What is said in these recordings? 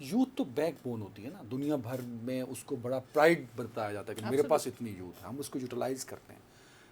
Youth تو back bone ہوتی ہے نا دنیا بھر میں, اس کو بڑا پرائڈ بتایا جاتا ہے کہ میرے پاس اتنی یوتھ ہے, ہم اس کو یوٹیلائز کرتے ہیں.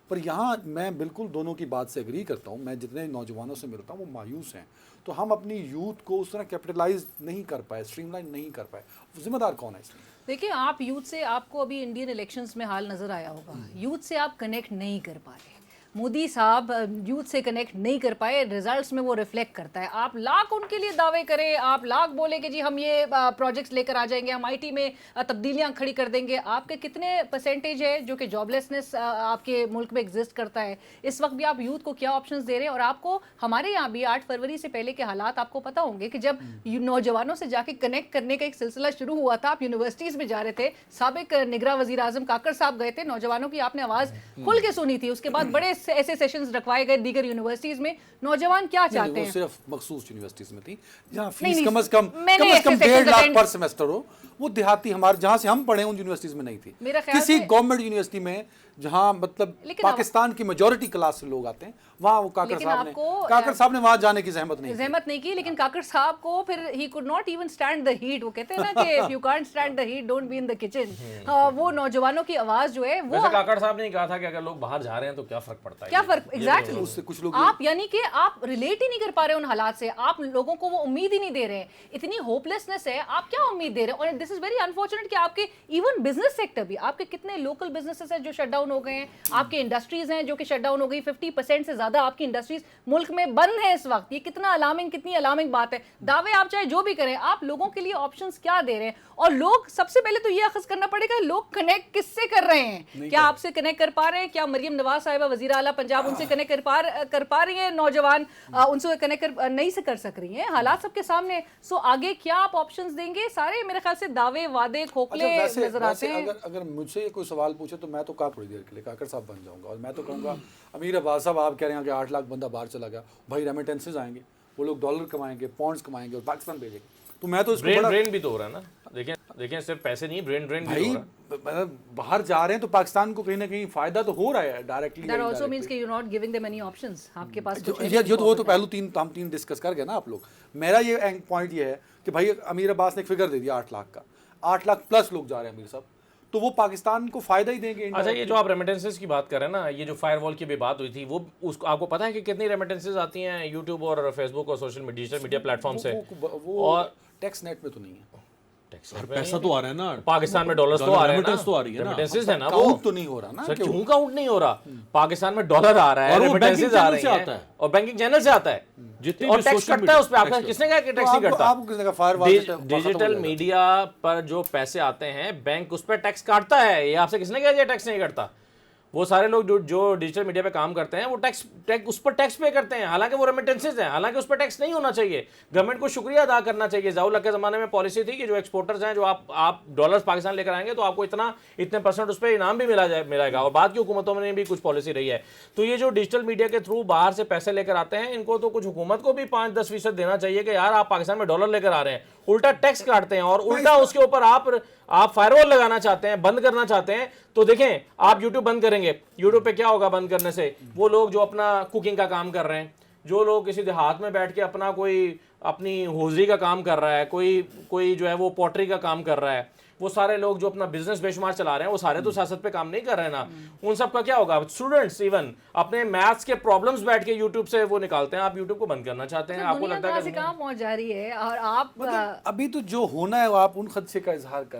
پر یہاں میں بالکل دونوں کی بات سے اگری کرتا ہوں. میں جتنے نوجوانوں سے ملتا ہوں وہ مایوس ہیں, تو ہم اپنی یوتھ کو اس طرح کیپٹلائز نہیں کر پائے, اسٹریم لائن نہیں کر پائے. ذمہ دار کون ہے اس میں؟ دیکھیں آپ یوتھ سے, آپ کو ابھی انڈین الیکشنز میں حال نظر آیا ہوگا, یوتھ سے آپ کنیکٹ نہیں کر پا رہے. مودی صاحب یوتھ سے کنیکٹ نہیں کر پائے, ریزلٹس میں وہ ریفلیکٹ کرتا ہے. آپ لاکھ ان کے لیے دعوے کریں, آپ لاکھ بولیں کہ جی ہم یہ پروجیکٹس لے کر آ جائیں گے, ہم آئی ٹی میں تبدیلیاں کھڑی کر دیں گے. آپ کے کتنے پرسنٹیج ہے جو کہ جاب لیسنس آپ کے ملک میں ایگزسٹ کرتا ہے؟ اس وقت بھی آپ یوتھ کو کیا آپشنز دے رہے ہیں؟ اور آپ کو ہمارے یہاں بھی 8 فروری سے پہلے کے حالات آپ کو پتہ ہوں گے کہ جب نوجوانوں سے جا کے کنیکٹ کرنے کا ایک سلسلہ شروع ہوا تھا, آپ یونیورسٹیز میں جا رہے تھے, سابق نگراں وزیر اعظم کاکڑ صاحب گئے تھے, نوجوانوں کی آپ نے آواز کھل کے سنی تھی. اس کے بعد بڑے ایسے سیشنز رکھوائے گئے دیگر یونیورسٹیز میں. نوجوان کیا چاہتے ہیں؟ وہ صرف مخصوص یونیورسٹیز میں تھی جہاں فیس کم از کم 1.5 لاکھ پر سیمسٹر ہو. وہ دیہاتی ہمارے جہاں سے ہم پڑھے ان یونیورسٹیز میں نہیں تھی. کسی گورنمنٹ یونیورسٹی میں جہاں مطلب پاکستان کی میجورٹی کلاس سے لوگ آتے ہیں, وہاں وہ کاکڑ صاحب نے وہاں جانے کی زحمت نہیں کی. لیکن کاکڑ صاحب کو پھر ہی could not even stand the heat. وہ کہتے ہیں نا کہ if you can't stand the heat don't be in the kitchen. وہ نوجوانوں کی آواز جو ہے وہ کاکڑ صاحب نے کہا تھا کہ اگر لوگ باہر جا رہے ہیں تو کیا فرق پڑتا ہے, کیا فرق ایگزیکٹلی. اس سے کچھ لوگ آپ یعنی کہ آپ ریلیٹ ہی نہیں کر پا رہے ان حالات سے, آپ لوگوں کو وہ امید ہی نہیں دے رہے ہیں. اتنی ہوپلیسنس ہے, آپ کیا امید دے رہے ہیں؟ اور دس از ویری انفارچونیٹ کہ آپ کے ایون بزنس سیکٹر بھی, آپ کے کتنے لوکل بزنسز ہیں جو شٹ ڈاؤن ہو گئے ہیں, آپ کے انڈسٹریز ہیں جو کہ شٹ ڈاؤن ہو گئی. 50% سے زیادہ آپ کی انڈسٹریز ملک میں بند ہیں اس وقت. یہ کتنا کتنی الارمنگ بات ہے. دعوے آپ چاہے جو بھی کریں, آپ لوگوں کے لیے آپشنز کیا دے رہے ہیں؟ اور لوگ سب سے پہلے تو یہ اخذ کرنا پڑے گا لوگ کنیکٹ کس سے کر رہے ہیں. کیا آپ سے کنیکٹ کر پا رہے ہیں؟ کیا مریم نواز صاحبہ وزیر اعلیٰ پنجاب ان سے کنیکٹ کر پا رہی ہیں؟ نوجوان ان سے کنیکٹ نہیں سے کر سک رہی ہیں. حالات سب کے سامنے. سو آگے کیا آپ آپشنز دیں گے؟ سارے میرے خیال سے دعوے وعدے کھوکھلے نظر آتے ہیں. اگر مجھ سے کوئی سوال پوچھے تو میں تو تھوڑی دیر کے لیے کاکڑ صاحب بن جاؤں گا, اور میں تو کہوں گا امیر عباس صاحب آپ کہہ رہے ہیں کہ 8 لاکھ بندہ باہر چلا گیا, بھائی ریمیٹنسز آئیں گے, وہ لوگ ڈالر کمائیں گے, پاؤنڈز کمائیں گے اور پاکستان بھیجیں گے. تو میں تو اس کو برین بھی تو ہو رہا ہے نا. دیکھیں صرف پیسے نہیں, برین بھی ہو رہا ہے. باہر جا رہے ہیں تو پاکستان کو کہیں نہ کہیں فائدہ تو ہو رہا ہے ڈائریکٹلی. That also means کہ you're not giving them any options. آپ کے پاس وہ تو پہلو ہم 3 ڈسکس کر گئے نا آپ لوگ. میرا یہ پوائنٹ یہ ہے کہ بھائی امیر عباس نے ایک فگر دے دیا 8 لاکھ کا, 8 لاکھ پلس لوگ جا رہے ہیں امیر صاحب, تو وہ پاکستان کو فائدہ ہی دیں گے. اچھا یہ جو آپ ریمیٹنسز کی بات کر رہے ہیں نا, یہ جو فائر وال کی بھی بات ہوئی تھی, وہ اس کو آپ کو پتہ ہے کہ کتنی ریمیٹنسز آتی ہیں یوٹیوب اور فیس بک اور social digital media plate form سے؟ اور ٹیکس نیٹ میں تو نہیں ہے, پیسہ تو آ رہا ہے نا پاکستان میں, ڈالرز تو آ رہے ہیں نا, تو آ رہی ہے نا, ریمیٹنسز ہے نا, وہ کاؤنٹ تو نہیں ہو رہا نا. کیوں کاؤنٹ نہیں ہو رہا؟ پاکستان میں ڈالر آ رہا ہے, ریمیٹنسز آ رہی ہیں, اور بینکنگ چینل سے آتا ہے, اور ٹیکس کٹتا ہے اس پہ. آپ کا کس نے کہا کہ ٹیکس نہیں کرتا؟ ڈیجیٹل میڈیا پر جو پیسے آتے ہیں بینک اس پہ ٹیکس کاٹتا ہے. یہ آپ سے کس نے کہا یہ ٹیکس نہیں کرتا؟ وہ سارے لوگ جو ڈیجیٹل میڈیا پہ کام کرتے ہیں وہ اس پر ٹیکس پے کرتے ہیں, حالانکہ وہ ریمیٹنسز ہیں, حالانکہ اس پر ٹیکس نہیں ہونا چاہیے. گورنمنٹ کو شکریہ ادا کرنا چاہیے. ضیاء الحق کے زمانے میں پالیسی تھی کہ جو ایکسپورٹرز ہیں, جو آپ ڈالرز پاکستان لے کر آئیں گے تو آپ کو اتنے % اس پہ انعام بھی ملے گا. اور بعد کی حکومتوں میں بھی کچھ پالیسی رہی ہے. تو یہ جو ڈیجیٹل میڈیا کے تھرو باہر سے پیسے لے کر آتے ہیں, ان کو تو کچھ حکومت کو بھی 5-10% دینا چاہیے کہ یار آپ پاکستان میں ڈالر لے کر آ رہے ہیں, الٹا ٹیکس کاٹتے ہیں, اور الٹا اس کے اوپر آپ فائر وال لگانا چاہتے ہیں, بند کرنا چاہتے ہیں. تو دیکھیں آپ یوٹیوب بند کریں گے, یوٹیوب پہ کیا ہوگا بند کرنے سے؟ وہ لوگ جو اپنا کوکنگ کا کام کر رہے ہیں, جو لوگ کسی دیہات میں بیٹھ کے اپنی ہوزری کا کام کر رہا ہے, کوئی جو ہے وہ پوٹری کا کام کر رہا ہے, وہ سارے لوگ جو اپنا بزنس بے شمار چلا رہے ہیں, وہ سارے تو سیاست پہ کام نہیں کر رہے ہیں نا. ان سب کا کیا ہوگا؟ اسٹوڈنٹس ایون اپنے میتھس کے پرابلمس بیٹھ کے یوٹیوب سے وہ نکالتے ہیں. آپ یوٹیوب کو بند کرنا چاہتے ہیں, آپ کو لگتا ہے کہ کہاں پہنچ جا رہی ہے. اور آپ ابھی تو جو ہونا ہے وہ آپ ان خدشے کا اظہار کر رہے ہیں.